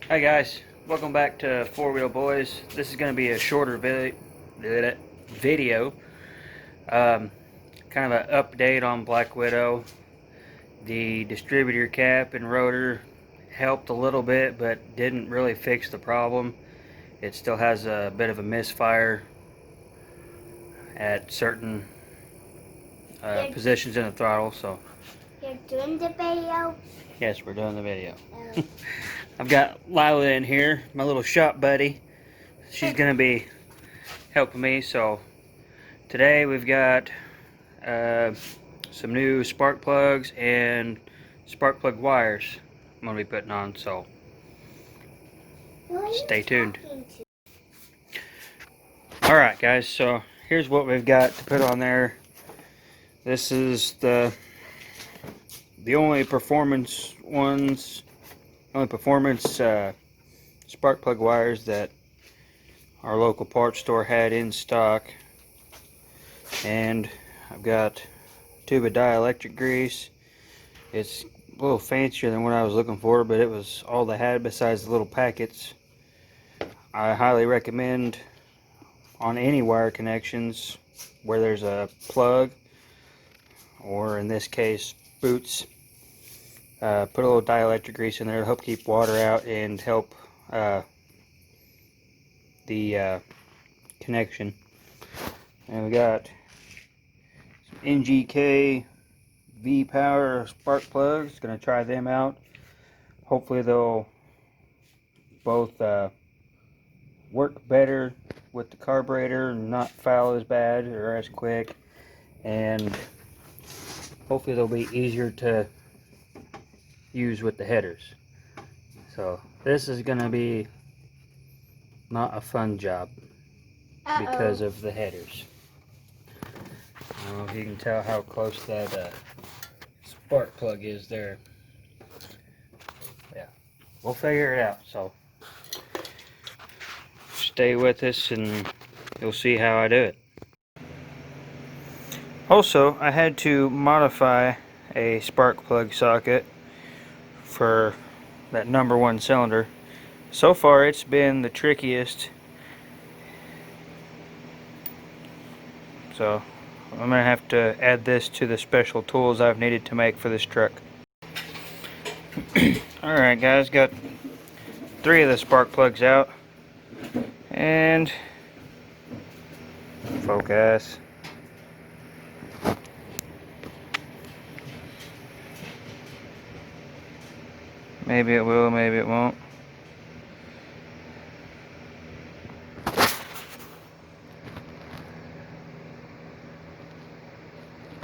Hi guys, welcome back to Four Wheel Boys. This is going to be a shorter video, kind of an update on Black Widow. The distributor cap and rotor helped a little bit, but didn't really fix the problem. It still has a bit of a misfire at certain positions in the throttle. So You're doing the video? yes, we're doing the video. I've got Lila in here, my little shop buddy. She's going to be helping me. So today we've got some new spark plugs and spark plug wires I'm going to be putting on, so stay tuned. Alright guys, so here's what we've got to put on there. This is the only performance spark plug wires that our local parts store had in stock. And I've got a tube of dielectric grease. It's a little fancier than what I was looking for, but it was all they had besides the little packets. I highly recommend on any wire connections where there's a plug, or in this case boots, put a little dielectric grease in there to help keep water out and help the connection. And we got some NGK V-Power spark plugs. Gonna try them out. Hopefully they'll both work better with the carburetor and not foul as bad or as quick, and hopefully they'll be easier to use with the headers. So this is gonna be not a fun job because of the headers. I don't know if you can tell how close that spark plug is there. Yeah, we'll figure it out. So stay with us and you'll see how I do it. Also, I had to modify a spark plug socket for that #1 cylinder. So far it's been the trickiest. So I'm gonna have to add this to the special tools I've needed to make for this truck. Alright guys, got 3 of the spark plugs out, and focus. Maybe it will, maybe it won't.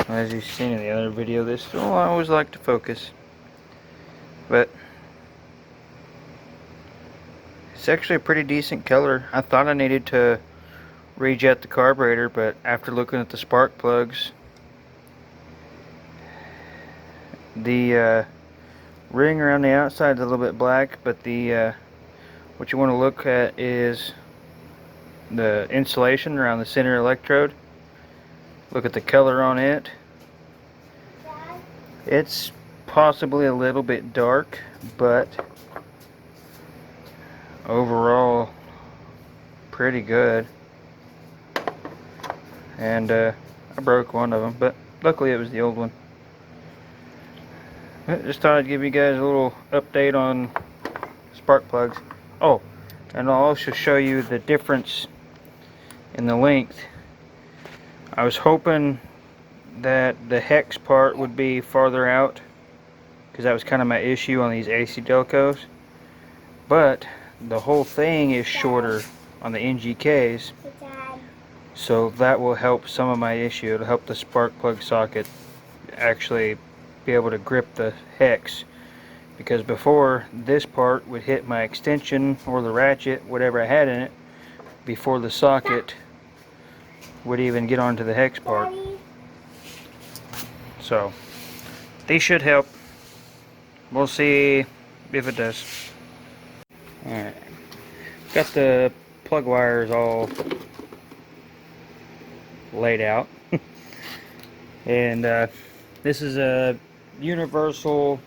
As you've seen in the other video, this will always like to focus, but it's actually a pretty decent color. I thought I needed to rejet the carburetor, but after looking at the spark plugs, the ring around the outside is a little bit black, but the what you want to look at is the insulation around the center electrode. Look at the color on it. It's possibly a little bit dark, but overall pretty good. And I broke one of them, but luckily it was the old one. Just thought I'd give you guys a little update on spark plugs. Oh, and I'll also show you the difference in the length. I was hoping that the hex part would be farther out, because that was kind of my issue on these AC Delcos, but the whole thing is shorter on the NGKs, so that will help some of my issue. It'll help the spark plug socket actually be able to grip the hex, because before this part would hit my extension or the ratchet, whatever I had in it, before the socket would even get onto the hex part. So these should help. We'll see if it does. Alright, got the plug wires all laid out. And this is a universal,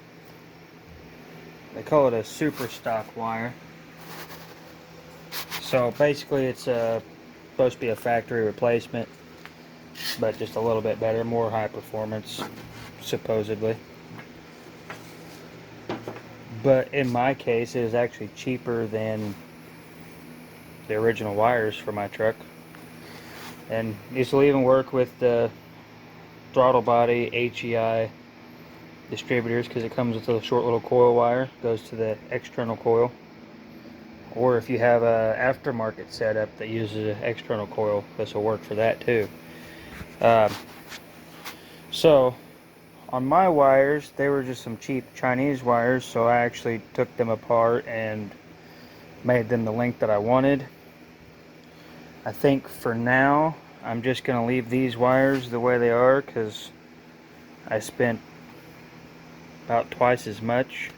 They call it a super stock wire. So basically it's supposed to be a factory replacement, but just a little bit better, more high performance, supposedly. But in my case, it was actually cheaper than the original wires for my truck. And this will even work with the throttle body HEI distributors, because it comes with a short little coil wire, goes to the external coil. Or if you have a aftermarket setup that uses an external coil, this will work for that too. So on my wires, they were just some cheap Chinese wires, so I actually took them apart and made them the length that I wanted. I think for now I'm just going to leave these wires the way they are, because I spent about twice as much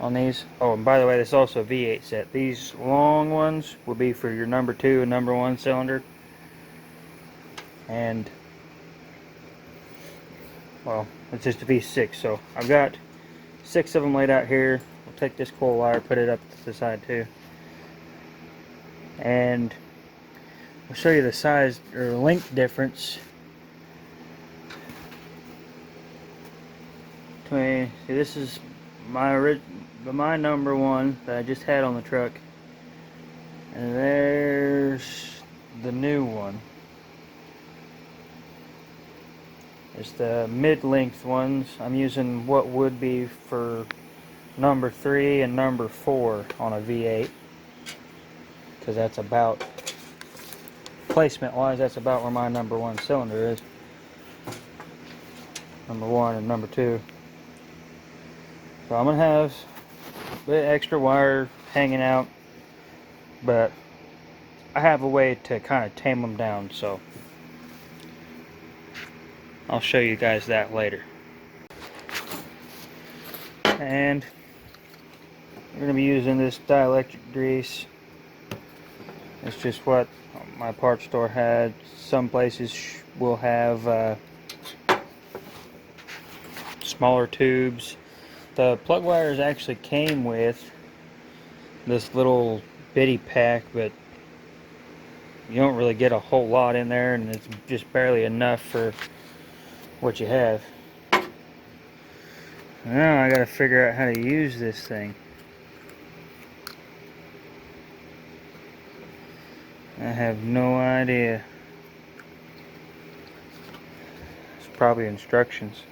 on these. Oh, and by the way, this is also a V8 set. These long ones will be for your number 2 and number 1 cylinder. And, well, it's just a V6, so I've got 6 of them laid out here. I'll take this coil wire, put it up to the side too. And I'll show you the size or length difference between, see, this is my number 1 that I just had on the truck, and there's the new one. It's the mid-length ones. I'm using what would be for number 3 and number 4 on a V8, because that's about, placement wise, that's about where my number 1 cylinder is. Number 1 and number 2. So I'm going to have a bit extra wire hanging out, but I have a way to kind of tame them down, so I'll show you guys that later. And we're going to be using this dielectric grease. It's just what my parts store had. Some places will have smaller tubes. The plug wires actually came with this little bitty pack, but you don't really get a whole lot in there, and it's just barely enough for what you have. Now I gotta figure out how to use this thing. I have no idea. It's probably instructions.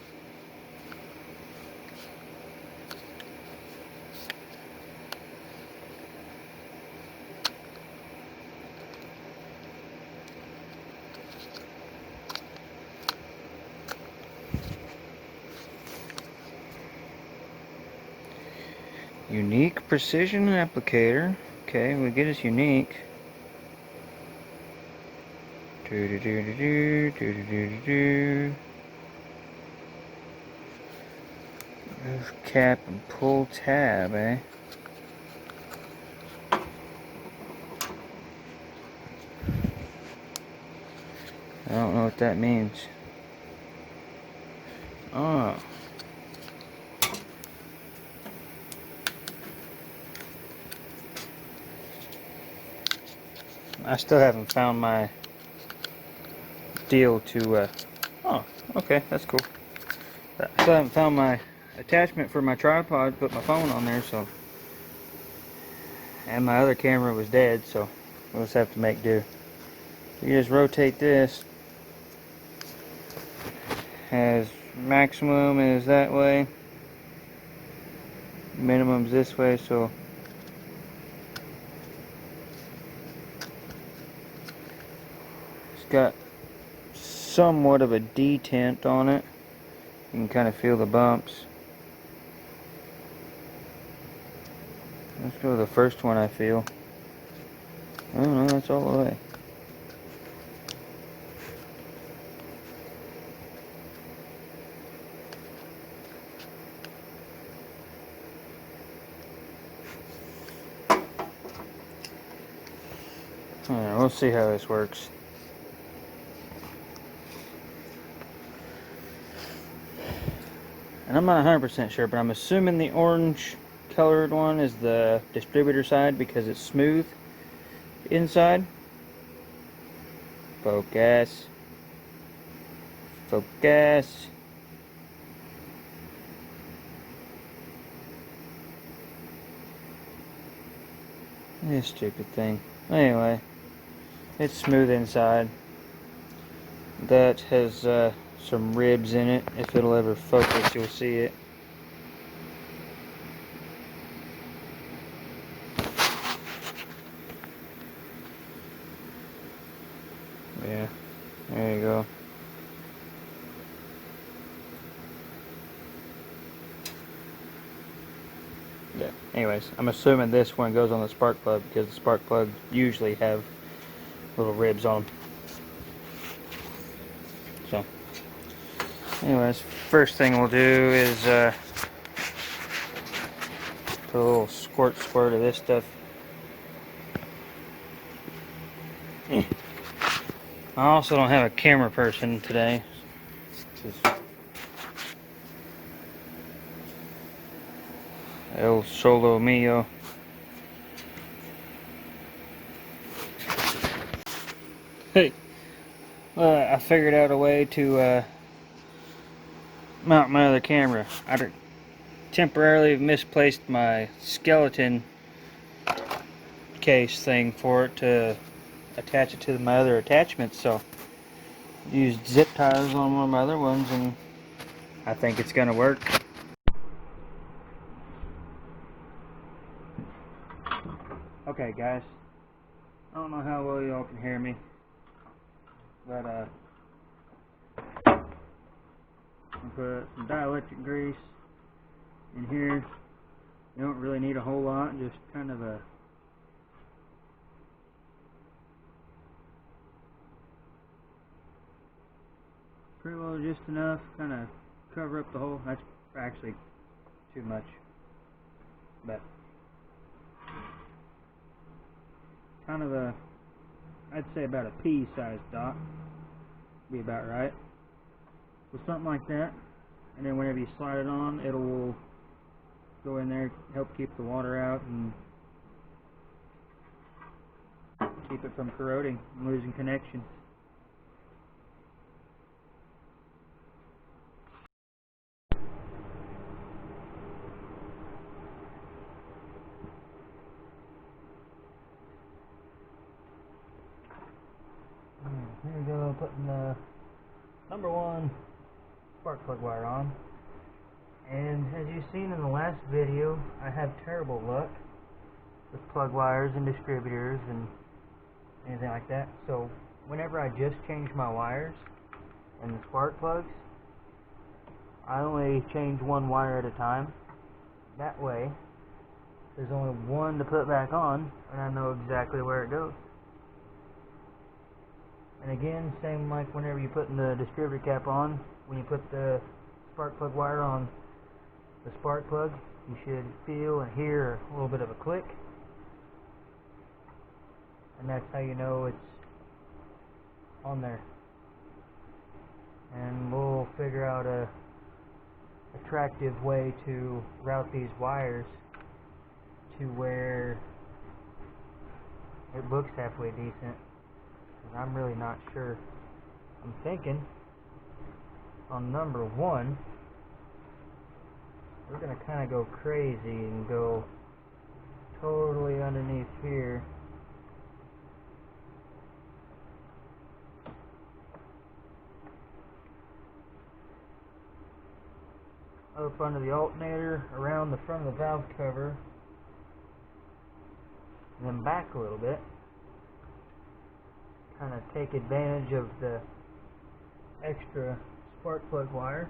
Unique precision applicator. Okay, we get us unique. Move cap and pull tab, eh? I don't know what that means. Oh. I still haven't found my deal to, oh, okay, that's cool. I still haven't found my attachment for my tripod to put my phone on there, so. And my other camera was dead, so we'll just have to make do. You just rotate this. As maximum is that way. Minimum's this way, so. It's got somewhat of a detent on it. You can kind of feel the bumps. Let's go to the first one I feel. Oh no, that's all the way. Alright, we'll see how this works. And I'm not 100% sure, but I'm assuming the orange colored one is the distributor side because it's smooth inside. Focus. Focus. This stupid thing. Anyway, it's smooth inside. That has some ribs in it. If it'll ever focus, you'll see it. Yeah, there you go. Yeah, anyways, I'm assuming this one goes on the spark plug because the spark plugs usually have little ribs on them. So, anyways, first thing we'll do is put a little squirt of this stuff. I also don't have a camera person today. El solo mio. Hey, I figured out a way to mount my other camera. I temporarily misplaced my skeleton case thing for it to attach it to my other attachments, so used zip ties on one of my other ones, and I think it's gonna work. Okay guys, I don't know how well y'all can hear me, but I put some dielectric grease in here. You don't really need a whole lot, just kind of a pretty well just enough, kind of cover up the hole. That's actually too much, but kind of a, I'd say about a pea-sized dot, be about right. So something like that, and then whenever you slide it on, it will go in there, help keep the water out and keep it from corroding and losing connection. Here we go, putting the number one spark plug wire on. And as you've seen in the last video, I have terrible luck with plug wires and distributors and anything like that. So whenever I just change my wires and the spark plugs, I only change one wire at a time. That way, there's only one to put back on, and I know exactly where it goes. And again, same like whenever you put the distributor cap on, when you put the spark plug wire on the spark plug, you should feel and hear a little bit of a click, and that's how you know it's on there. And we'll figure out a attractive way to route these wires to where it looks halfway decent, because I'm really not sure. I'm thinking on number one, we're going to kind of go crazy and go totally underneath here. Up under the alternator, around the front of the valve cover, and then back a little bit. Kind of take advantage of the extra spark plug wire.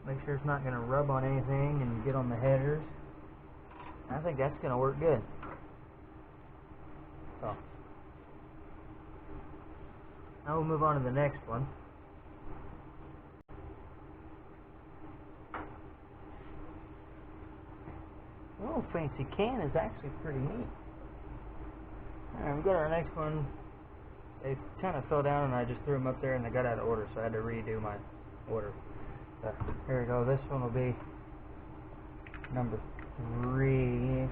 Make sure it's not going to rub on anything and get on the headers. I think that's going to work good. So, now we'll move on to the next one. The little fancy can is actually pretty neat. Alright, we got our next one. They kind of fell down and I just threw them up there and they got out of order, so I had to redo my order. Here we go. This one will be number 3.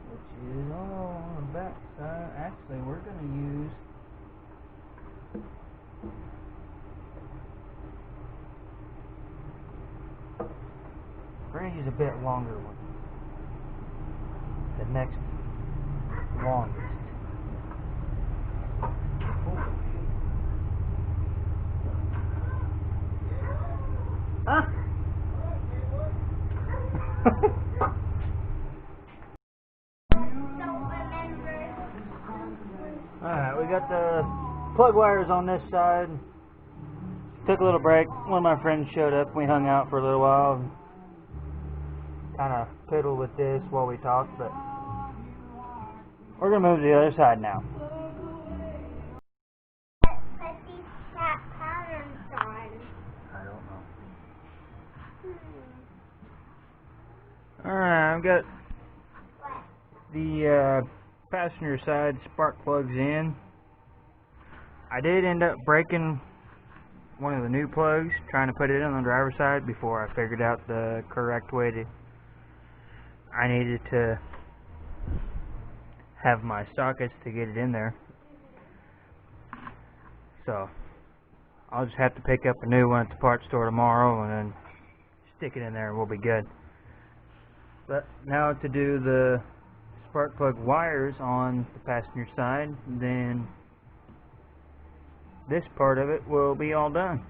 Which is all on the back side. Actually, we're going to use a bit longer one. The next longest. Huh? Alright, we got the plug wires on this side. Took a little break. One of my friends showed up. We hung out for a little while. Kind of piddled with this while we talked, but we're going to move to the other side now. Put these cat patterns on. I don't know. Alright, I've got the passenger side spark plugs in. I did end up breaking one of the new plugs trying to put it in on the driver's side before I figured out the correct way to. I needed to have my sockets to get it in there, so I'll just have to pick up a new one at the parts store tomorrow and then stick it in there and we'll be good. But now to do the spark plug wires on the passenger side, then this part of it will be all done.